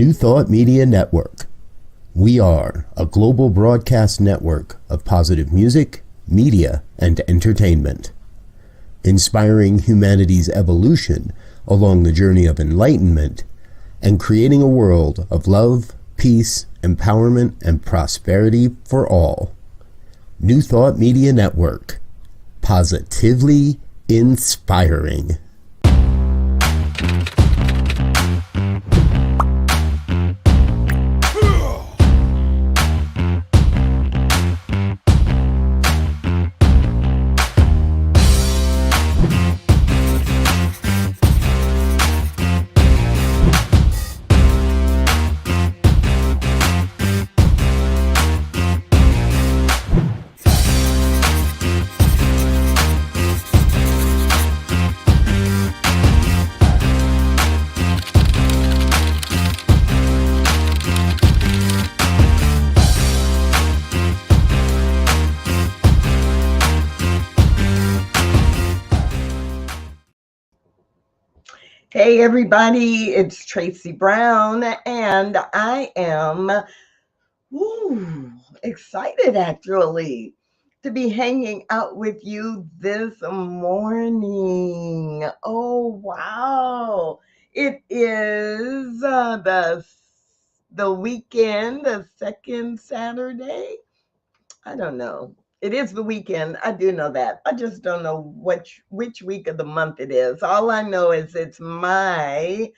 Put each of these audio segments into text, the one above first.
New Thought Media Network. We are a global broadcast network of positive music, media, and entertainment, inspiring humanity's evolution along the journey of enlightenment and creating a world of love, peace, empowerment, and prosperity for all. New Thought Media Network. Positively inspiring. Hey everybody, it's Tracy Brown, and I am excited actually to be hanging out with you this morning. Oh wow. It is the weekend, the second Saturday. I don't know. It is the weekend. I do know that. I just don't know which week of the month it is. All I know is it's my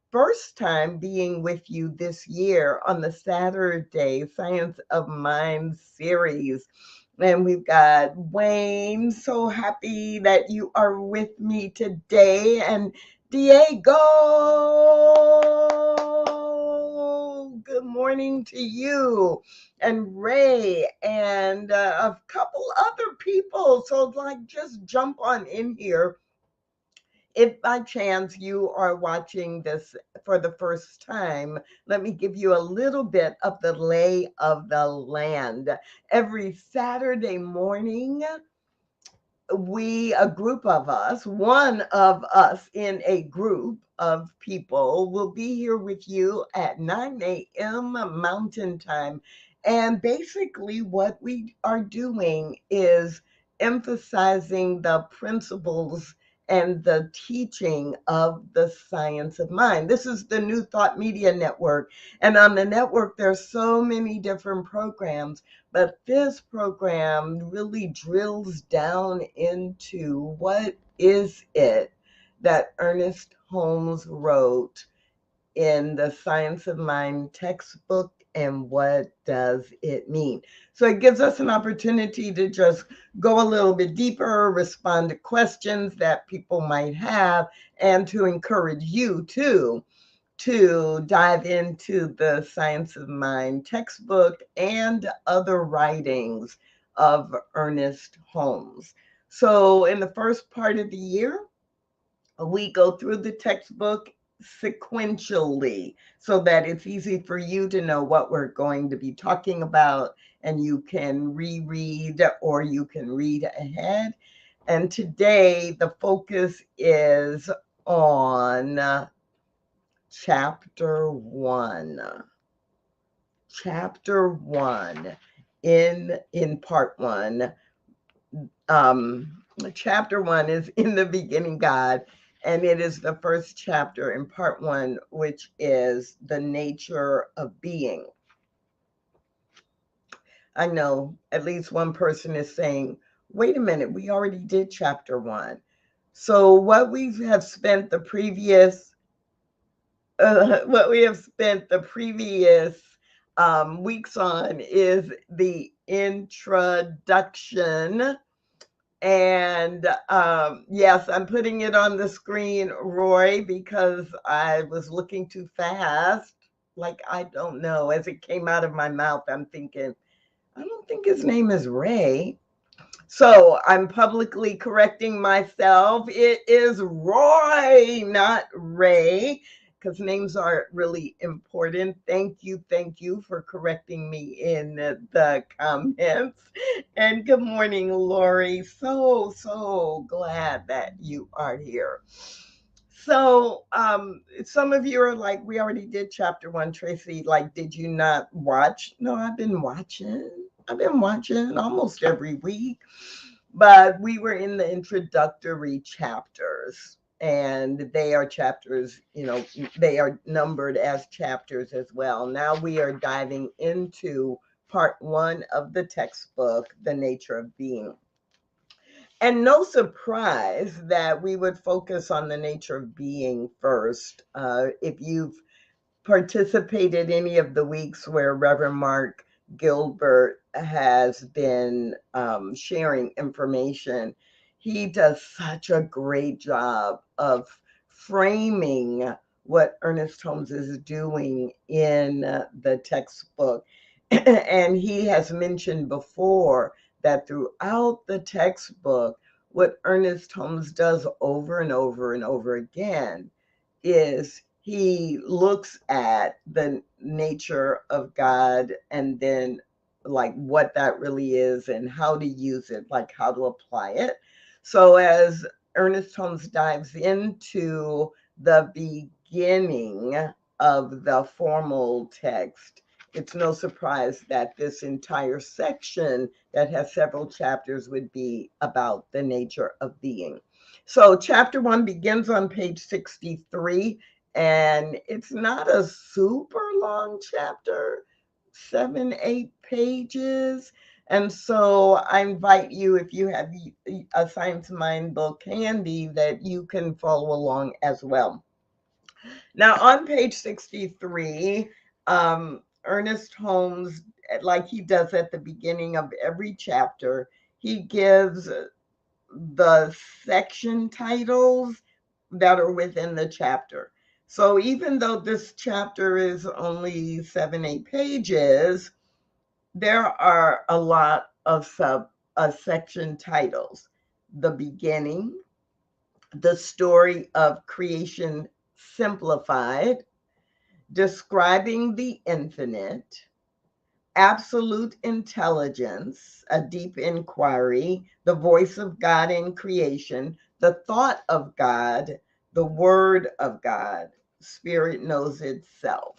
first time being with you this year on the Saturday Science of Mind series. And we've got Wayne. So happy that you are with me today. And Diego, good morning to you. And Ray and a couple other people. So just jump on in here. If by chance you are watching this for the first time, let me give you a little bit of the lay of the land. Every Saturday morning, a group of us, one of us in a group of people will be here with you at 9 a.m. Mountain Time. And basically what we are doing is emphasizing the principles and the teaching of the science of mind. This is the New Thought Media Network. And on the network, there's so many different programs, but this program really drills down into what is it that Ernest Holmes wrote in the Science of Mind textbook, and what does it mean? So it gives us an opportunity to just go a little bit deeper, respond to questions that people might have, and to encourage you too to dive into the Science of Mind textbook and other writings of Ernest Holmes. So in the first part of the year, we go through the textbook sequentially so that it's easy for you to know what we're going to be talking about, and you can reread or you can read ahead. And today the focus is on chapter 1. Chapter 1 in part 1. Chapter 1 is In the Beginning God, and it is the first chapter in part 1, which is the nature of being. I know at least one person is saying, wait a minute, we already did chapter 1. So what we have spent the previous weeks on is the introduction. And yes, I'm putting it on the screen, Roy, because I was looking too fast. Like, I don't know. As it came out of my mouth, I'm thinking, I don't think his name is Ray. So I'm publicly correcting myself. It is Roy, not Ray, because names are really important. Thank you for correcting me in the comments. And good morning, Lori. So glad that you are here. So some of you are like, we already did chapter 1, Tracy. Like, did you not watch? No, I've been watching. I've been watching almost every week. But we were in the introductory chapters, and they are chapters, they are numbered as chapters as well. Now we are diving into part 1 of the textbook, The Nature of Being. And no surprise that we would focus on the nature of being first. If you've participated any of the weeks where Reverend Mark Gilbert has been sharing information, he does such a great job of framing what Ernest Holmes is doing in the textbook. And he has mentioned before that throughout the textbook, what Ernest Holmes does over and over and over again is he looks at the nature of God and then like what that really is and how to use it, like how to apply it. So as Ernest Holmes dives into the beginning of the formal text, it's no surprise that this entire section that has several chapters would be about the nature of being. So chapter 1 begins on page 63, and it's not a super long chapter, 7, 8 pages. And so I invite you, if you have a Science Mind book handy, that you can follow along as well. Now, on page 63, Ernest Holmes, like he does at the beginning of every chapter, he gives the section titles that are within the chapter. So even though this chapter is only 7, 8 pages, there are a lot of section titles. The beginning, the story of creation simplified, describing the infinite, absolute intelligence, a deep inquiry, the voice of God in creation, the thought of God, the word of God, spirit knows itself,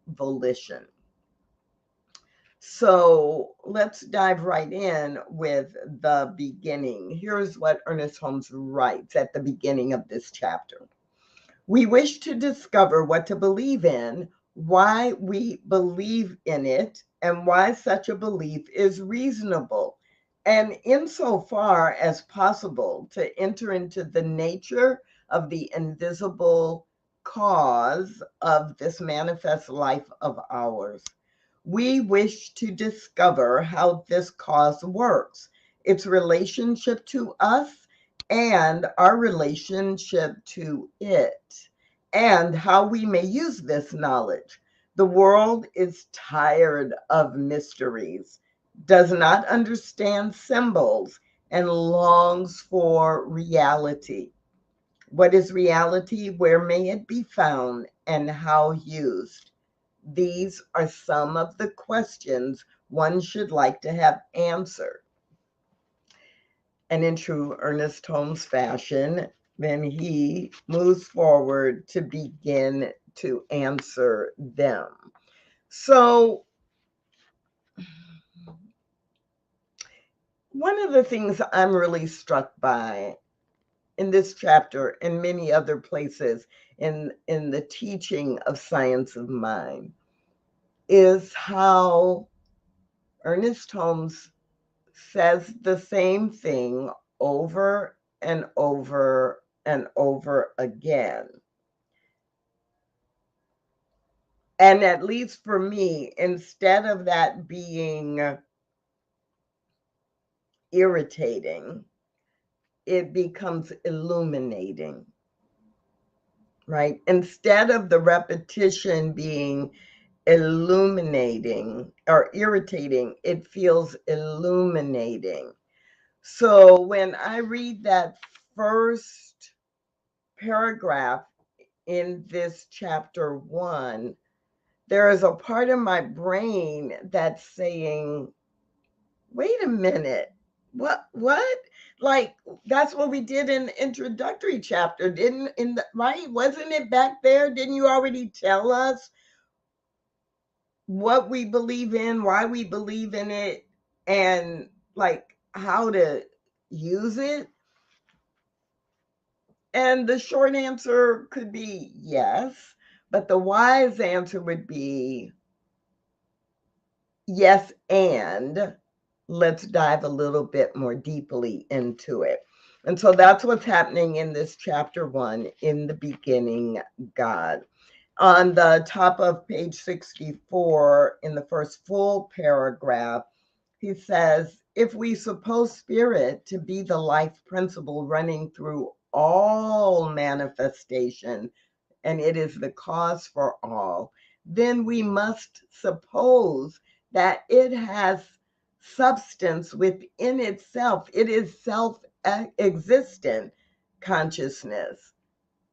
volition. So let's dive right in with the beginning. Here's what Ernest Holmes writes at the beginning of this chapter. We wish to discover what to believe in, why we believe in it, and why such a belief is reasonable, and insofar as possible, to enter into the nature of the invisible cause of this manifest life of ours. We wish to discover how this cause works, its relationship to us, and our relationship to it, and how we may use this knowledge. The world is tired of mysteries, does not understand symbols, and longs for reality. What is reality? Where may it be found? And how used? These are some of the questions one should like to have answered. And in true Ernest Holmes fashion, then he moves forward to begin to answer them. So, one of the things I'm really struck by in this chapter and many other places in the teaching of Science of Mind is how Ernest Holmes says the same thing over and over and over again. And at least for me, instead of that being irritating, it becomes illuminating, right? Instead of the repetition being illuminating or irritating, it feels illuminating. So when I read that first paragraph in this chapter 1, there is a part of my brain that's saying, wait a minute, what? Like, that's what we did in the introductory chapter, right? Wasn't it back there? Didn't you already tell us what we believe in, why we believe in it, and like how to use it? And the short answer could be yes, but the wise answer would be yes, and let's dive a little bit more deeply into it. And so that's what's happening in this chapter 1, in the beginning, God. On the top of page 64, in the first full paragraph, he says, if we suppose spirit to be the life principle running through all manifestation, and it is the cause for all, then we must suppose that it has substance within itself. It is self existent consciousness,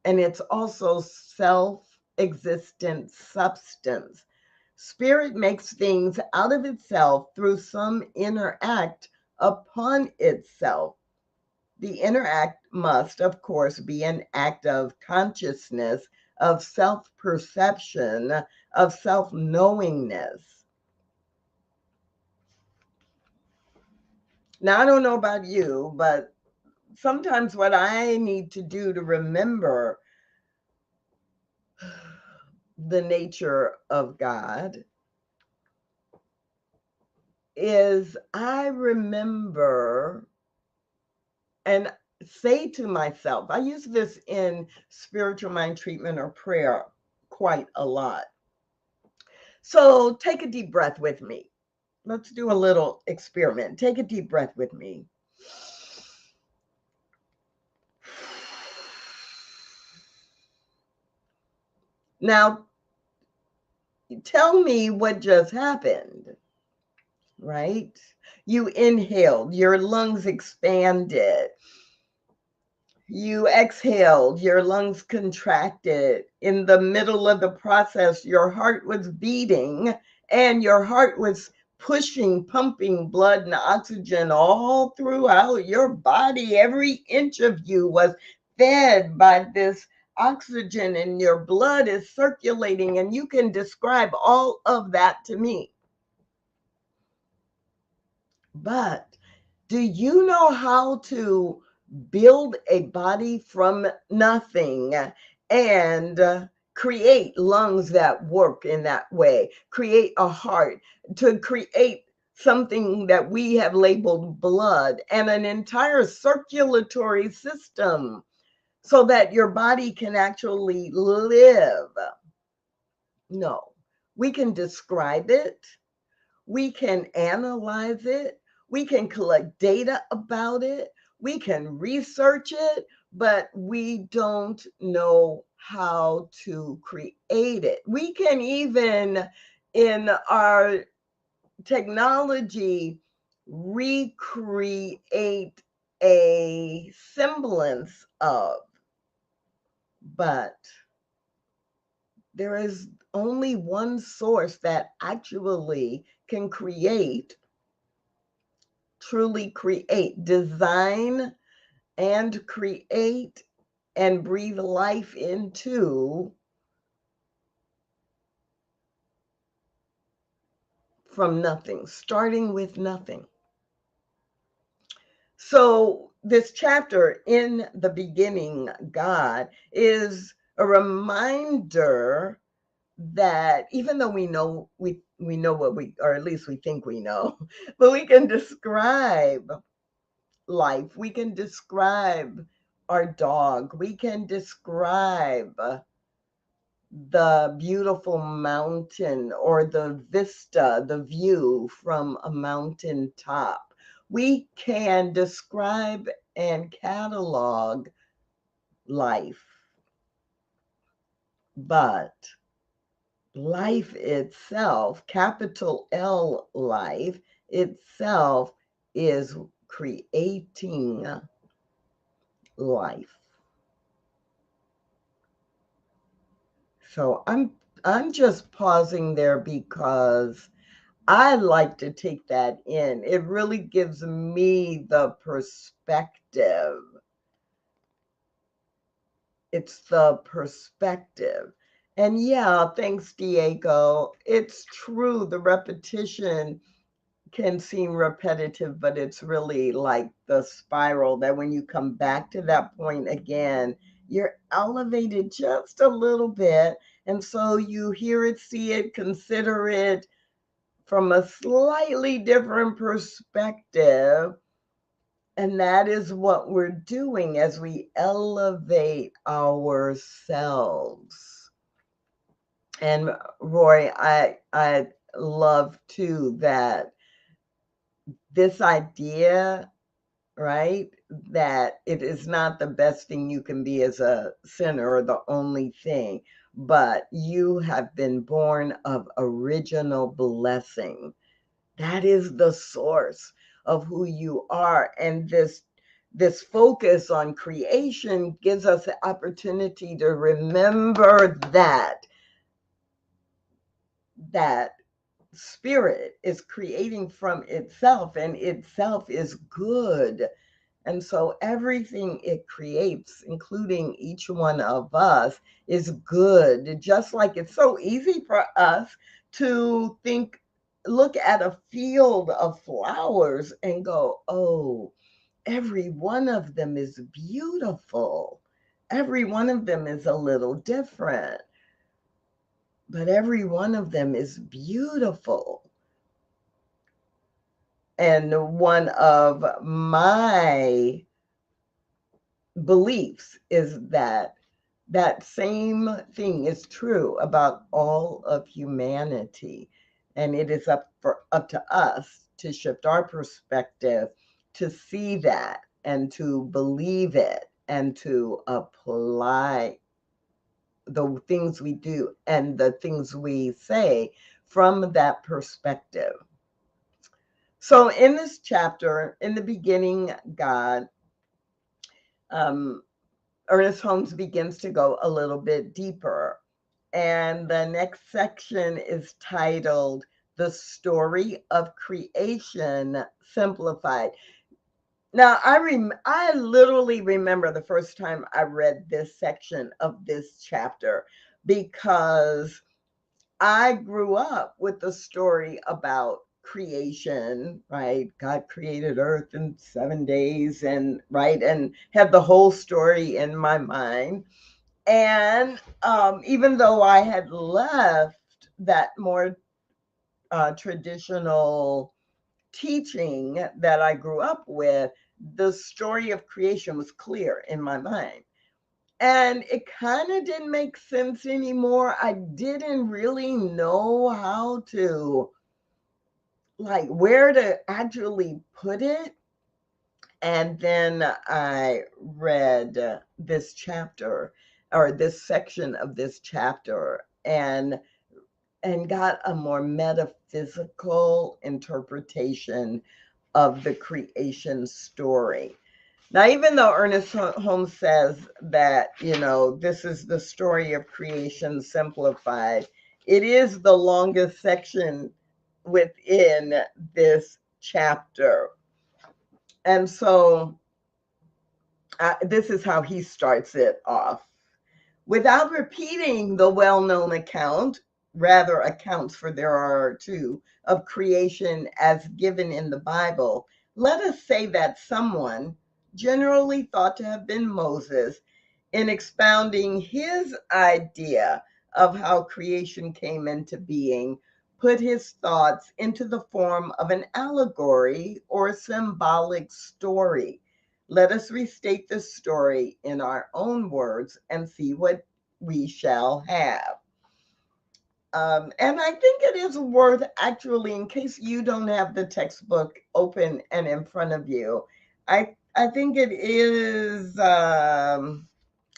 and it's also self existent substance. Spirit makes things out of itself through some inner act upon itself. The inner act must, of course, be an act of consciousness, of self perception, of self knowingness. Now, I don't know about you, but sometimes what I need to do to remember the nature of God is I remember and say to myself, I use this in spiritual mind treatment or prayer quite a lot. So take a deep breath with me. Let's do a little experiment. Take a deep breath with me. Now, tell me what just happened, right? You inhaled, your lungs expanded. You exhaled, your lungs contracted. In the middle of the process, your heart was beating and your heart was pushing, pumping blood and oxygen all throughout your body. Every inch of you was fed by this oxygen, and your blood is circulating. And you can describe all of that to me. But do you know how to build a body from nothing and create lungs that work in that way, create a heart, to create something that we have labeled blood and an entire circulatory system so that your body can actually live? No, we can describe it. We can analyze it. We can collect data about it. We can research it, but we don't know how to create it. We can even, in our technology, recreate a semblance of, but there is only one source that actually can truly create, design and create and breathe life into from nothing, starting with nothing. So this chapter, in the beginning, God, is a reminder that even though we know what we, or at least we think we know, but we can describe life. We can describe our dog. We can describe the beautiful mountain or the vista, the view from a mountain top. We can describe and catalog life, but life itself, capital L life itself, is creating life. So I'm just pausing there because I like to take that in. It really gives me the perspective. It's the perspective. And yeah, thanks, Diego. It's true. The repetition can seem repetitive, but it's really like the spiral that when you come back to that point again, you're elevated just a little bit. And so you hear it, see it, consider it from a slightly different perspective. And that is what we're doing as we elevate ourselves. And Roy, I love too that this idea, right, that it is not the best thing you can be as a sinner or the only thing, but you have been born of original blessing. That is the source of who you are. And this focus on creation gives us the opportunity to remember that spirit is creating from itself, and itself is good. And so everything it creates, including each one of us, is good. Just like it's so easy for us to think, look at a field of flowers and go, oh, every one of them is beautiful. Every one of them is a little different, but every one of them is beautiful. And one of my beliefs is that that same thing is true about all of humanity. And it is up to us to shift our perspective, to see that and to believe it and to apply the things we do and the things we say from that perspective. So in this chapter, in the beginning, God, um, Ernest Holmes begins to go a little bit deeper. And the next section is titled The Story of Creation Simplified. Now, I literally remember the first time I read this section of this chapter because I grew up with the story about creation, right? God created earth in 7 days, and right, and had the whole story in my mind. And even though I had left that more traditional teaching that I grew up with, the story of creation was clear in my mind. And it kind of didn't make sense anymore. I didn't really know how to, like, where to actually put it. And then I read this chapter, or this section of this chapter, and got a more metaphysical interpretation of the creation story. Now, even though Ernest Holmes says that, this is the story of creation simplified, it is the longest section within this chapter. And so this is how he starts it off. Without repeating the well-known account, rather accounts, for there are two, of creation as given in the Bible, let us say that someone, generally thought to have been Moses, in expounding his idea of how creation came into being, put his thoughts into the form of an allegory or symbolic story. Let us restate this story in our own words and see what we shall have. And I think it is worth, actually, in case you don't have the textbook open and in front of you, I think it is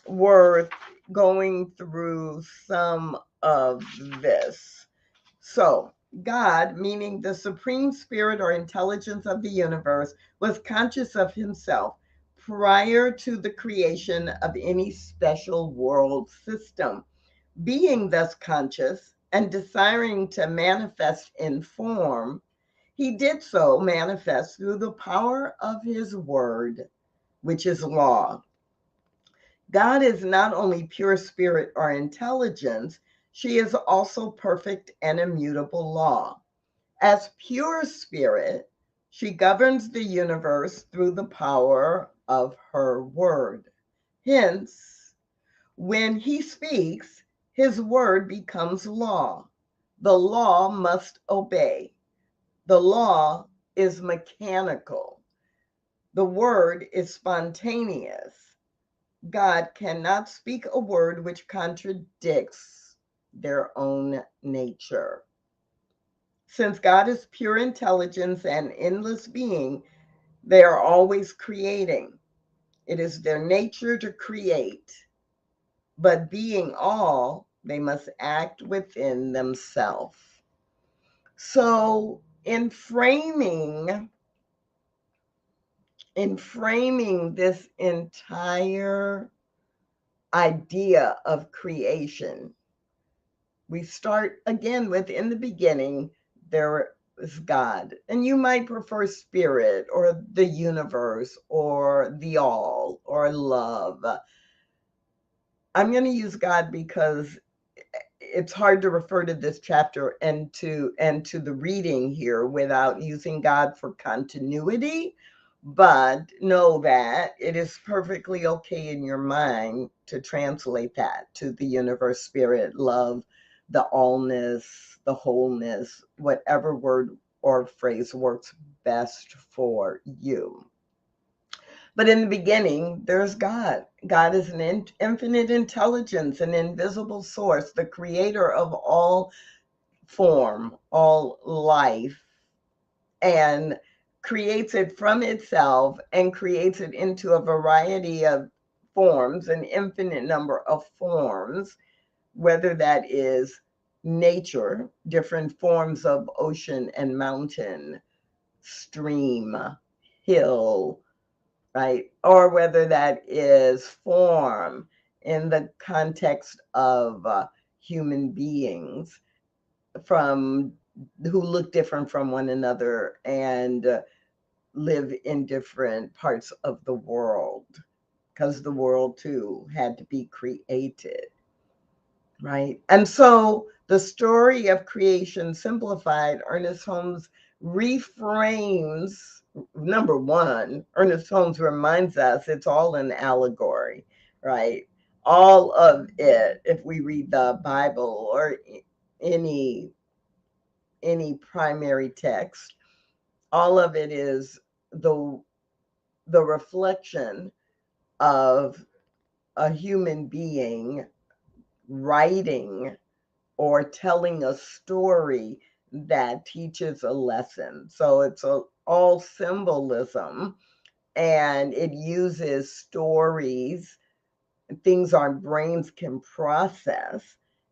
worth going through some of this. So, God, meaning the supreme spirit or intelligence of the universe, was conscious of himself prior to the creation of any special world system. Being thus conscious, and desiring to manifest in form, he did so manifest through the power of his word, which is law. God is not only pure spirit or intelligence, she is also perfect and immutable law. As pure spirit, she governs the universe through the power of her word. Hence, when he speaks, his word becomes law. The law must obey. The law is mechanical. The word is spontaneous. God cannot speak a word which contradicts their own nature. Since God is pure intelligence and endless being, they are always creating. It is their nature to create. But being all, they must act within themselves. So in framing this entire idea of creation, we start again with in the beginning, there is God. And you might prefer spirit or the universe or the all or love. I'm going to use God because it's hard to refer to this chapter and to the reading here without using God for continuity. But know that it is perfectly okay in your mind to translate that to the universe, spirit, love, the allness, the wholeness, whatever word or phrase works best for you. But in the beginning, there's God. God is an infinite intelligence, an invisible source, the creator of all form, all life, and creates it from itself and creates it into a variety of forms, an infinite number of forms, whether that is nature, different forms of ocean and mountain, stream, hill, right? Or whether that is form in the context of human beings from who look different from one another and live in different parts of the world, because the world too had to be created, right? And so the story of creation simplified, Ernest Holmes reframes. Number one, Ernest Holmes reminds us it's all an allegory, right? All of it, if we read the Bible or any primary text, all of it is the reflection of a human being writing or telling a story that teaches a lesson. So it's all symbolism, and it uses stories, things our brains can process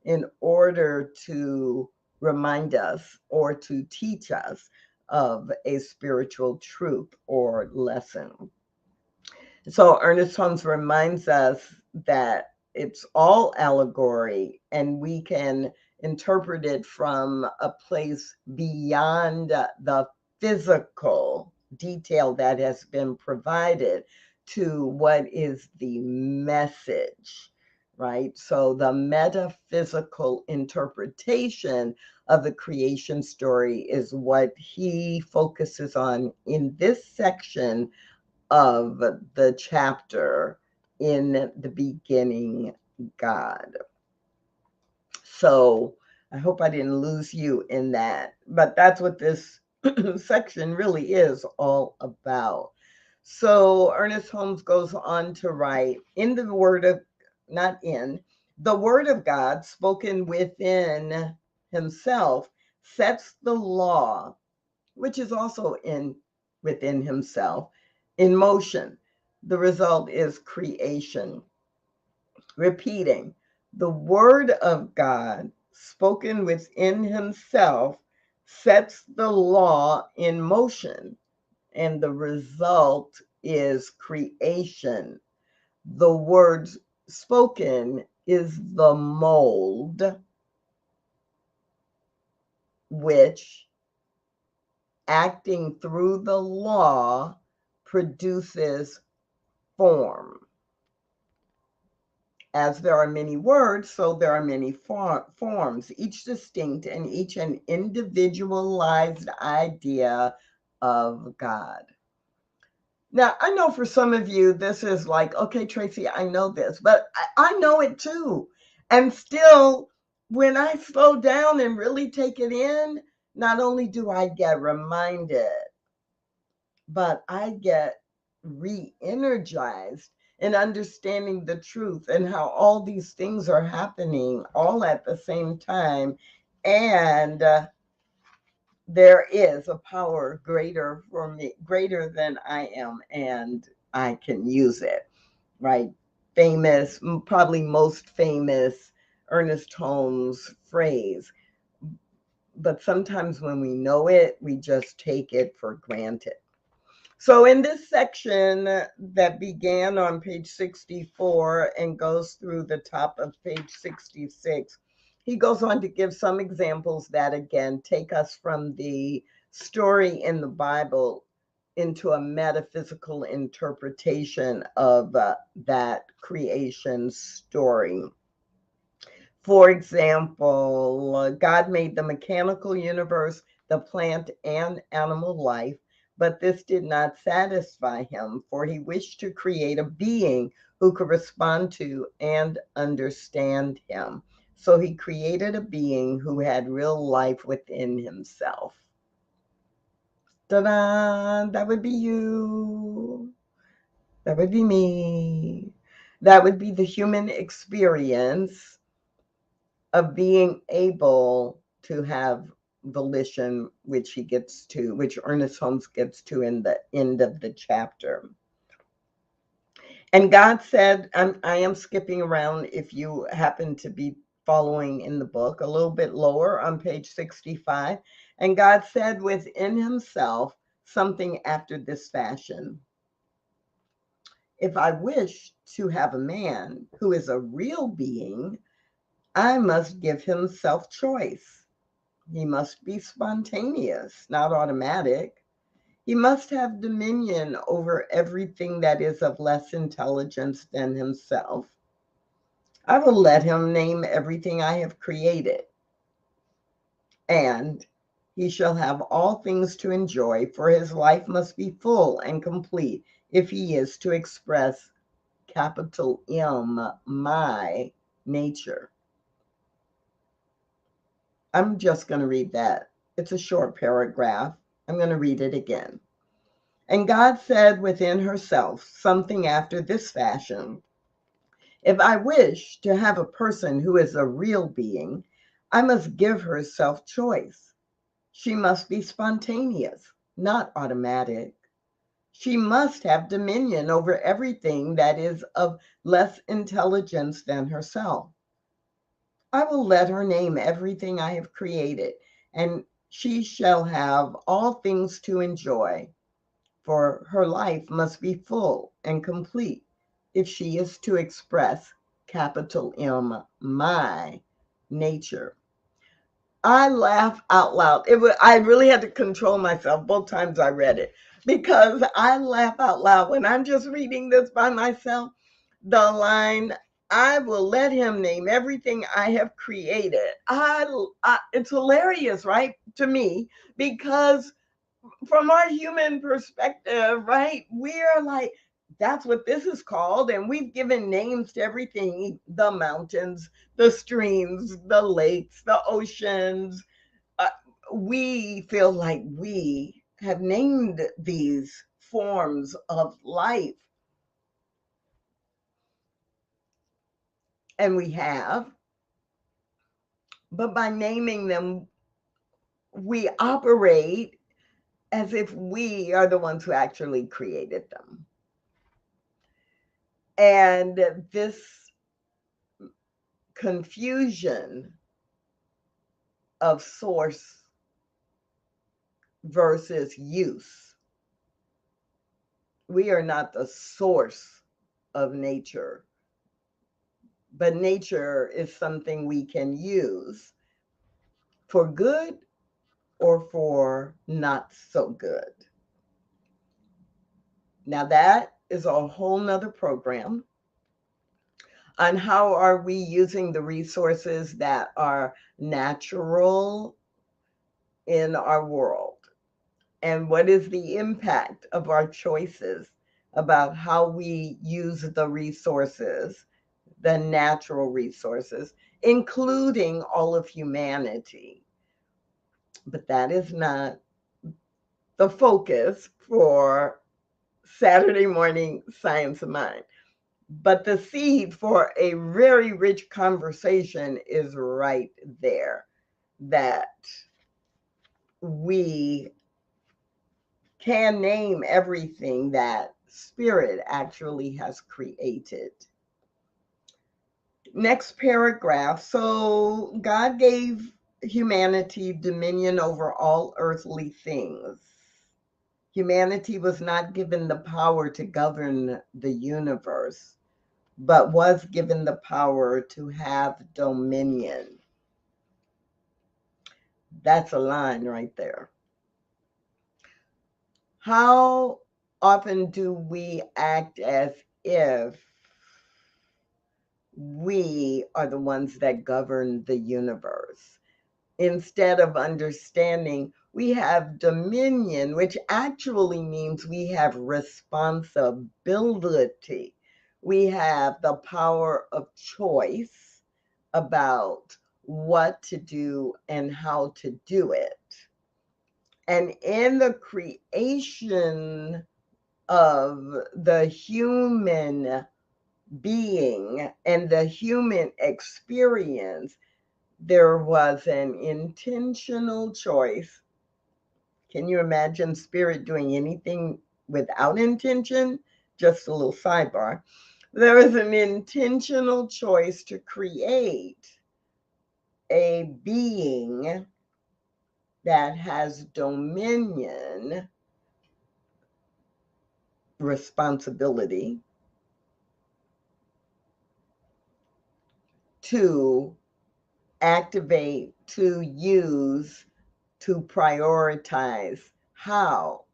in order to remind us or to teach us of a spiritual truth or lesson. So Ernest Holmes reminds us that it's all allegory and we can interpret it from a place beyond the physical detail that has been provided to what is the message, right? So the metaphysical interpretation of the creation story is what he focuses on in this section of the chapter, In the Beginning, God. So I hope I didn't lose you in that, but that's what this section really is all about. So Ernest Holmes goes on to write, in the word of, not in, the word of God spoken within himself sets the law, which is also within himself, in motion. The result is creation. Repeating, the word of God spoken within himself sets the law in motion, and the result is creation. The word spoken is the mold which, acting through the law, produces form. As there are many words, so there are many forms, each distinct and each an individualized idea of God. Now, I know for some of you, this is like, okay, Tracy, I know this, but I know it too. And still, when I slow down and really take it in, not only do I get reminded, but I get re-energized in understanding the truth and how all these things are happening all at the same time. And there is a power greater for me, greater than I am, and I can use it, right? Famous, probably most famous Ernest Holmes phrase. But sometimes when we know it, we just take it for granted. So in this section that began on page 64 and goes through the top of page 66, he goes on to give some examples that, again, take us from the story in the Bible into a metaphysical interpretation of that creation story. For example, God made the mechanical universe, the plant and animal life, but this did not satisfy him, for he wished to create a being who could respond to and understand him. So he created a being who had real life within himself. Ta-da! That would be you. That would be me. That would be the human experience of being able to have volition, which Ernest Holmes gets to in the end of the chapter. And God said, I am skipping around if you happen to be following in the book, a little bit lower on page 65. And God said within himself something after this fashion: if I wish to have a man who is a real being, I must give him self-choice. He must be spontaneous, not automatic. He must have dominion over everything that is of less intelligence than himself. I will let him name everything I have created, and he shall have all things to enjoy, for his life must be full and complete if he is to express capital M, my nature. I'm just going to read that. It's a short paragraph. I'm going to read it again. And God said within herself something after this fashion: if I wish to have a person who is a real being, I must give her self-choice. She must be spontaneous, not automatic. She must have dominion over everything that is of less intelligence than herself. I will let her name everything I have created, and she shall have all things to enjoy, for her life must be full and complete if she is to express capital M, my nature. I laugh out loud. I really had to control myself both times I read it, because I laugh out loud when I'm just reading this by myself. The line, I will let him name everything I have created. It's hilarious, right? To me, because from our human perspective, right, we're like, that's what this is called. And we've given names to everything: the mountains, the streams, the lakes, the oceans. Uh, we feel like we have named these forms of life. And we have, but by naming them, we operate as if we are the ones who actually created them. And this confusion of source versus use. We are not the source of nature, but nature is something we can use for good or for not so good. Now that is a whole nother program on how are we using the resources that are natural in our world, and what is the impact of our choices about how we use the resources, the natural resources, including all of humanity. But that is not the focus for Saturday morning Science of Mind. But the seed for a very rich conversation is right there, that we can name everything that Spirit actually has created. Next paragraph. So God gave humanity dominion over all earthly things. Humanity was not given the power to govern the universe, but was given the power to have dominion. That's a line right there. How often do we act as if we are the ones that govern the universe, instead of understanding we have dominion, which actually means we have responsibility. We have the power of choice about what to do and how to do it. And in the creation of the human being and the human experience, there was an intentional choice. Can you imagine Spirit doing anything without intention? Just a little sidebar. There was an intentional choice to create a being that has dominion, responsibility, to activate, to use, to prioritize how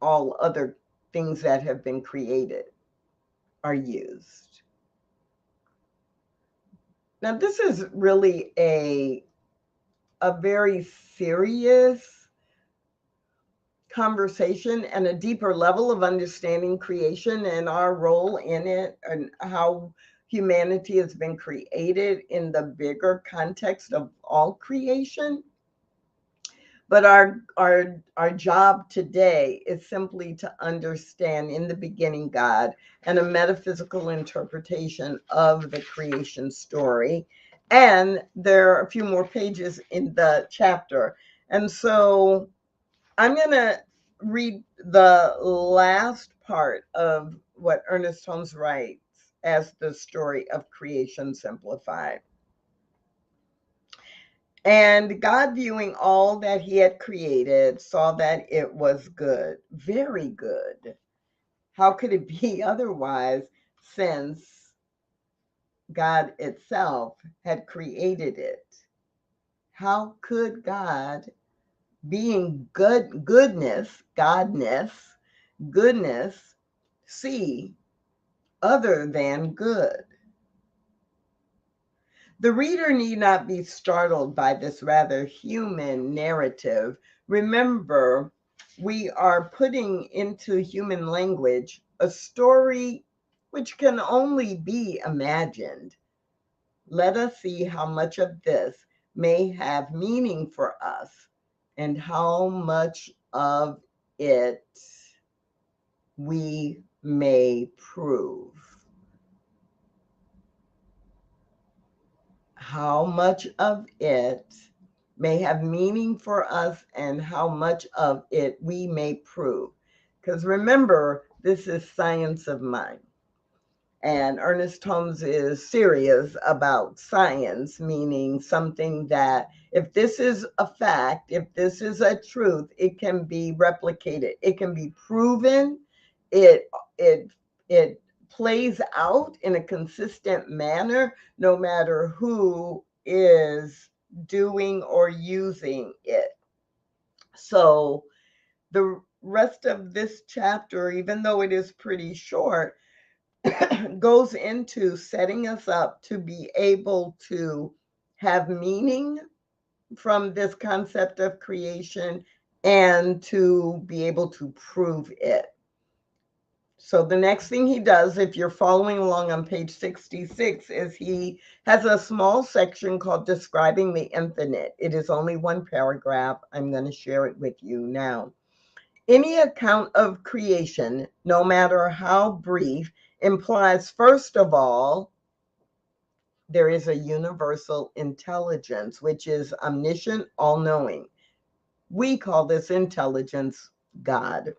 all other things that have been created are used. Now, this is really a very serious conversation and a deeper level of understanding creation and our role in it, and how humanity has been created in the bigger context of all creation. But our job today is simply to understand in the beginning God, and a metaphysical interpretation of the creation story. And there are a few more pages in the chapter. And so I'm going to read the last part of what Ernest Holmes writes as the story of creation simplified. And God, viewing all that he had created, saw that it was good, very good. How could it be otherwise, since God itself had created it? How could God, being goodness, goodness, see other than good? The reader need not be startled by this rather human narrative. Remember, we are putting into human language a story which can only be imagined. Let us see how much of this may have meaning for us, and how much of it we may prove. How much of it may have meaning for us, and how much of it we may prove. Because remember, this is science of mind. And Ernest Holmes is serious about science, meaning something that if this is a fact, if this is a truth, it can be replicated, it can be proven, it plays out in a consistent manner, no matter who is doing, or using it. So the rest of this chapter, even though it is pretty short, goes into setting us up to be able to have meaning from this concept of creation and to be able to prove it. So the next thing he does, if you're following along on page 66, is he has a small section called Describing the Infinite. It is only one paragraph. I'm going to share it with you now. Any account of creation, no matter how brief, implies, first of all, there is a universal intelligence, which is omniscient, all-knowing. We call this intelligence God.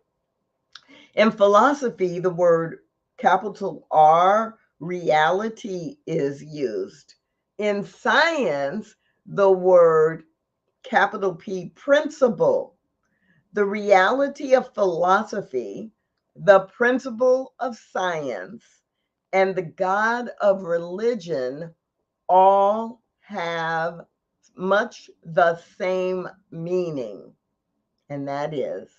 In philosophy, the word capital R, reality, is used. In science, the word capital P, principle. The reality of philosophy, the principle of science, and the God of religion all have much the same meaning, and that is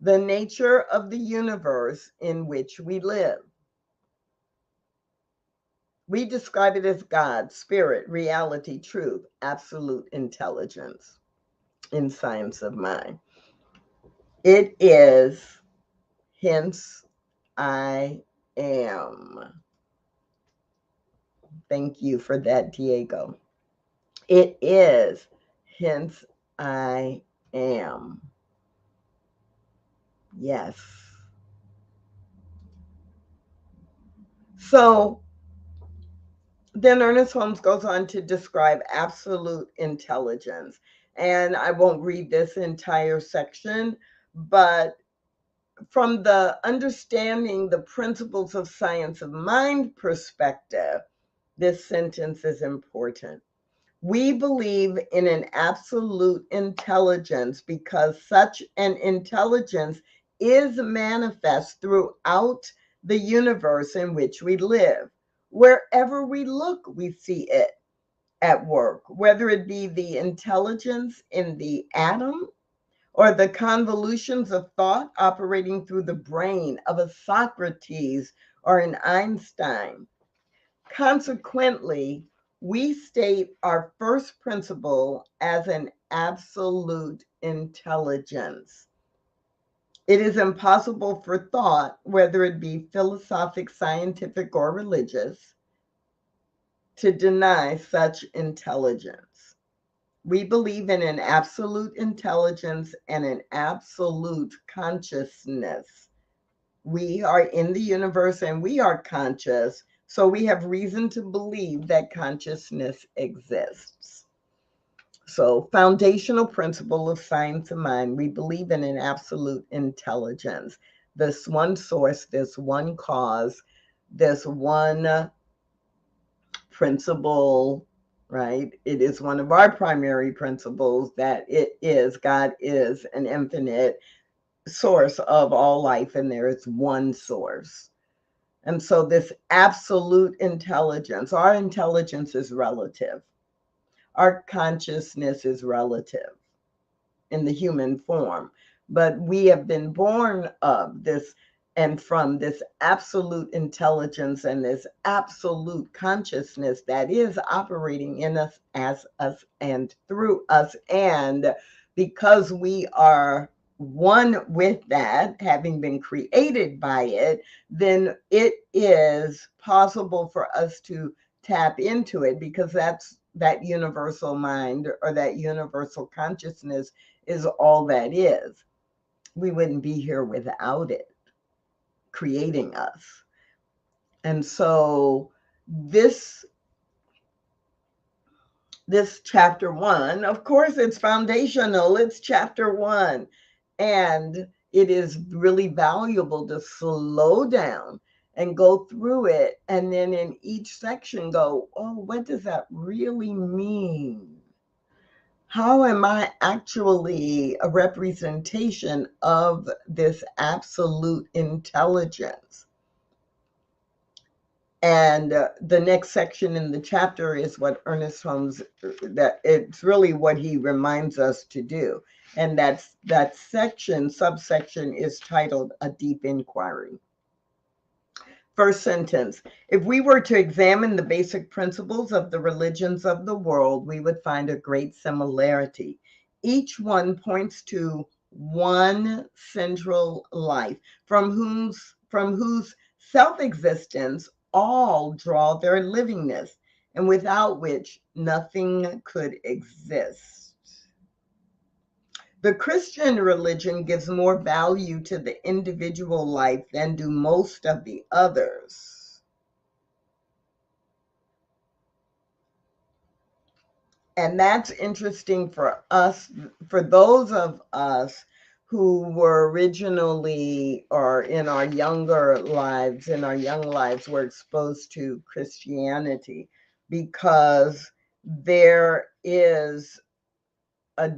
the nature of the universe in which we live. We describe it as God, spirit, reality, truth, absolute intelligence in science of mind. It is, hence, I am. Thank you for that, Diego. It is, hence, I am. Yes. So then Ernest Holmes goes on to describe absolute intelligence. And I won't read this entire section, but from the understanding the principles of science of mind perspective, this sentence is important. We believe in an absolute intelligence because such an intelligence is manifest throughout the universe in which we live. Wherever we look, we see it at work, whether it be the intelligence in the atom or the convolutions of thought operating through the brain of a Socrates or an Einstein. Consequently, we state our first principle as an absolute intelligence. It is impossible for thought, whether it be philosophic, scientific, or religious, to deny such intelligence. We believe in an absolute intelligence and an absolute consciousness. We are in the universe and we are conscious, so we have reason to believe that consciousness exists. So, foundational principle of science of mind, we believe in an absolute intelligence. This one source, this one cause, this one principle, right? It is one of our primary principles that God is an infinite source of all life, and there is one source. And so this absolute intelligence, our intelligence is relative. Our consciousness is relative in the human form. But we have been born of this and from this absolute intelligence and this absolute consciousness that is operating in us, as us, and through us. And because we are one with that, having been created by it, then it is possible for us to tap into it, because that universal mind or that universal consciousness is all that is. We wouldn't be here without it creating us. And so this chapter 1, of course, it's foundational. It's chapter 1. And it is really valuable to slow down and go through it. And then in each section go, oh, what does that really mean? How am I actually a representation of this absolute intelligence? And the next section in the chapter is what Ernest Holmes, that it's really what he reminds us to do. And that subsection is titled A Deep Inquiry. First sentence: if we were to examine the basic principles of the religions of the world, we would find a great similarity. Each one points to one central life from whose self-existence all draw their livingness, and without which nothing could exist. The Christian religion gives more value to the individual life than do most of the others. And that's interesting for us, for those of us who were originally, or in our young lives, were exposed to Christianity, because there is a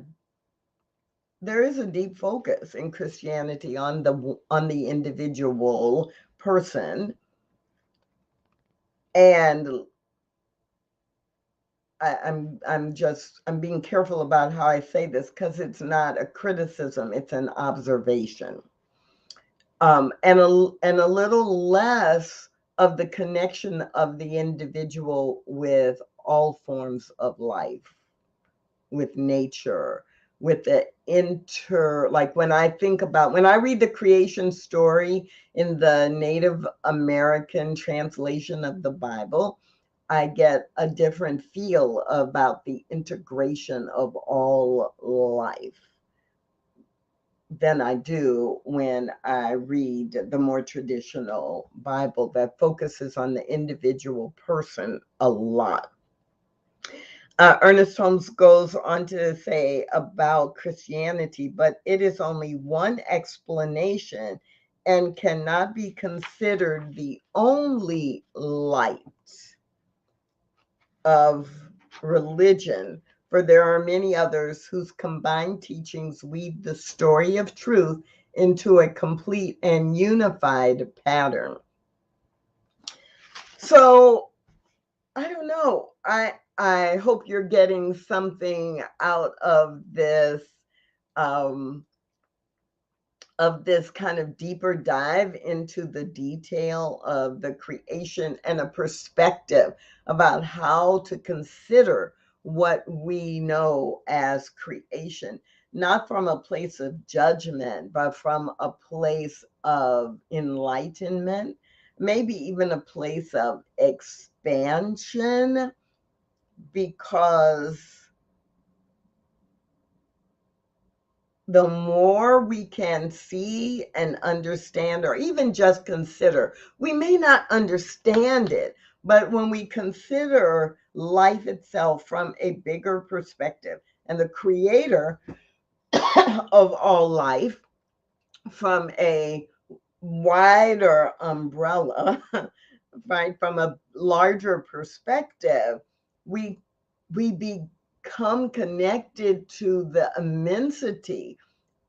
deep focus in Christianity on the individual person. And I'm being careful about how I say this, because it's not a criticism, it's an observation. And a little less of the connection of the individual with all forms of life, with nature, with the like when I read the creation story in the Native American translation of the Bible, I get a different feel about the integration of all life than I do when I read the more traditional Bible that focuses on the individual person a lot. Ernest Holmes goes on to say about Christianity, but it is only one explanation and cannot be considered the only light of religion, for there are many others whose combined teachings weave the story of truth into a complete and unified pattern. So I don't know. I hope you're getting something out of this kind of deeper dive into the detail of the creation, and a perspective about how to consider what we know as creation, not from a place of judgment, but from a place of enlightenment, maybe even a place of expansion, because the more we can see and understand, or even just consider, we may not understand it, but when we consider life itself from a bigger perspective, and the creator of all life from a wider umbrella, right, from a larger perspective, we become connected to the immensity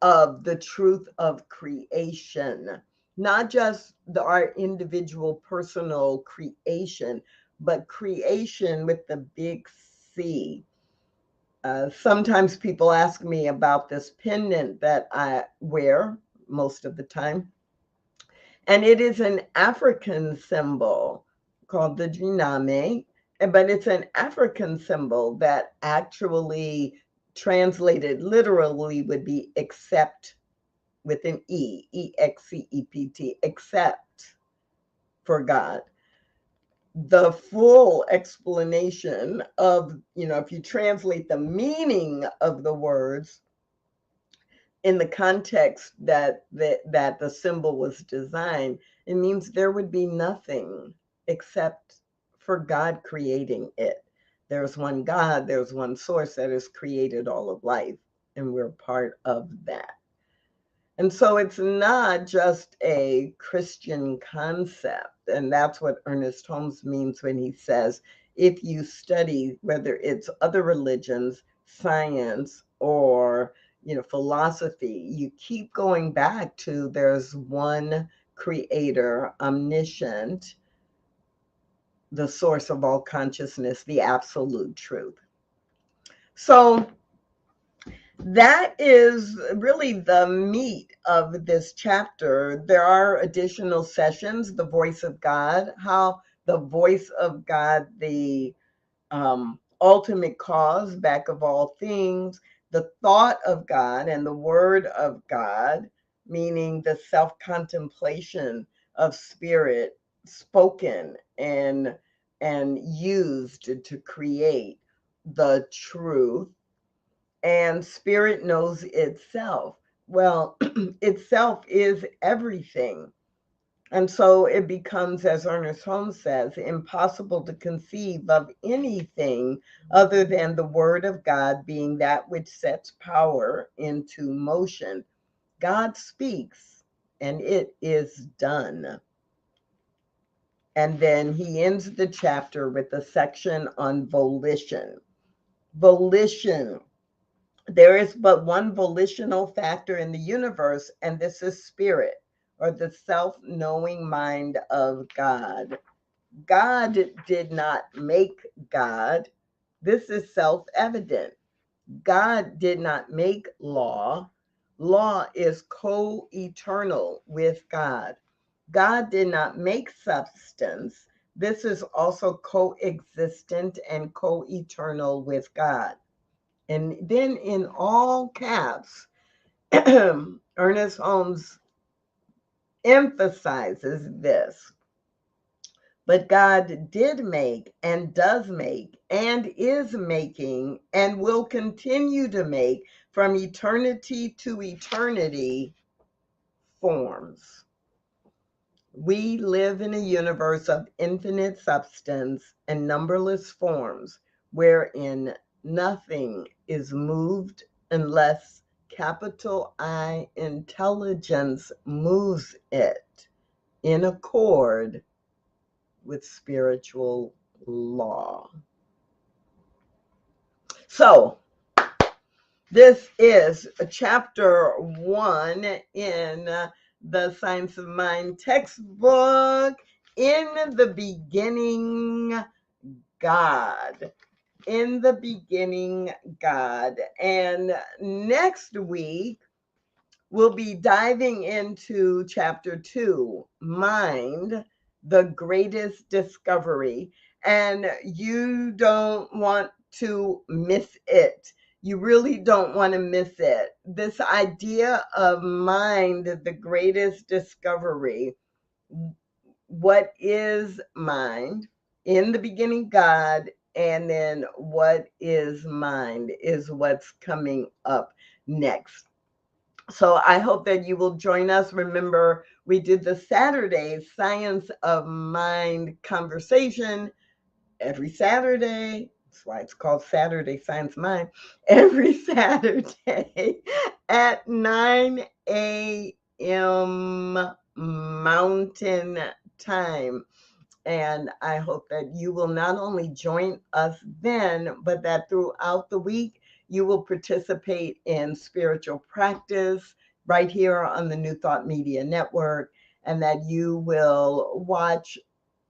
of the truth of creation, not just our individual personal creation, but creation with the big C. Sometimes people ask me about this pendant that I wear most of the time, and it is an African symbol called the Jiname, but it's an African symbol that actually translated literally would be accept, with an E, EXCEPT, except for God. The full explanation of, if you translate the meaning of the words in the context that the symbol was designed, it means there would be nothing except for God creating it. There's one God, there's one source that has created all of life, and we're part of that. And so it's not just a Christian concept. And that's what Ernest Holmes means when he says, if you study, whether it's other religions, science, or philosophy, you keep going back to there's one creator, omniscient, the source of all consciousness, the absolute truth. So that is really the meat of this chapter. There are additional sessions, the voice of God, how the voice of God, the ultimate cause back of all things, the thought of God and the word of God, meaning the self-contemplation of spirit spoken and used to create the truth. And spirit knows itself. Well, itself is everything. And so it becomes, as Ernest Holmes says, impossible to conceive of anything other than the word of God being that which sets power into motion. God speaks and it is done. And then he ends the chapter with a section on volition. Volition. There is but one volitional factor in the universe, and this is spirit, or the self-knowing mind of God. God did not make God. This is self-evident. God did not make law. Law is co-eternal with God. God did not make substance. This is also co-existent and co-eternal with God. And then in all caps, Ernest Holmes emphasizes this. But God did make and does make and is making and will continue to make from eternity to eternity forms. We live in a universe of infinite substance and numberless forms wherein nothing is moved unless capital I intelligence moves it in accord with spiritual law. So this is chapter 1 in the Science of Mind textbook. In the beginning, God. In the beginning, God. And next week, we'll be diving into chapter 2, Mind, the Greatest Discovery. And you don't want to miss it. You really don't want to miss it. This idea of mind, the greatest discovery. What is mind? In the beginning, God. And then what is mind is what's coming up next. So I hope that you will join us. Remember, we did the Saturday Science of Mind conversation every Saturday. That's why it's called Saturday Science of Mind. Every Saturday at 9 a.m. Mountain Time. And I hope that you will not only join us then, but that throughout the week, you will participate in spiritual practice right here on the New Thought Media Network, and that you will watch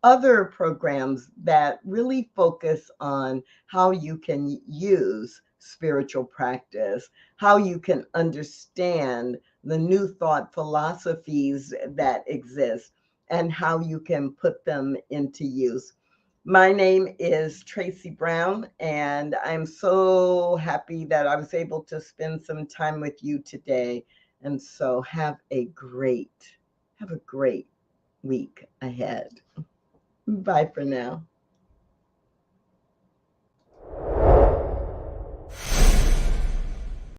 other programs that really focus on how you can use spiritual practice, how you can understand the new thought philosophies that exist, and how you can put them into use. My name is Tracy Brown, and I'm so happy that I was able to spend some time with you today. And so have a great week ahead. Bye for now.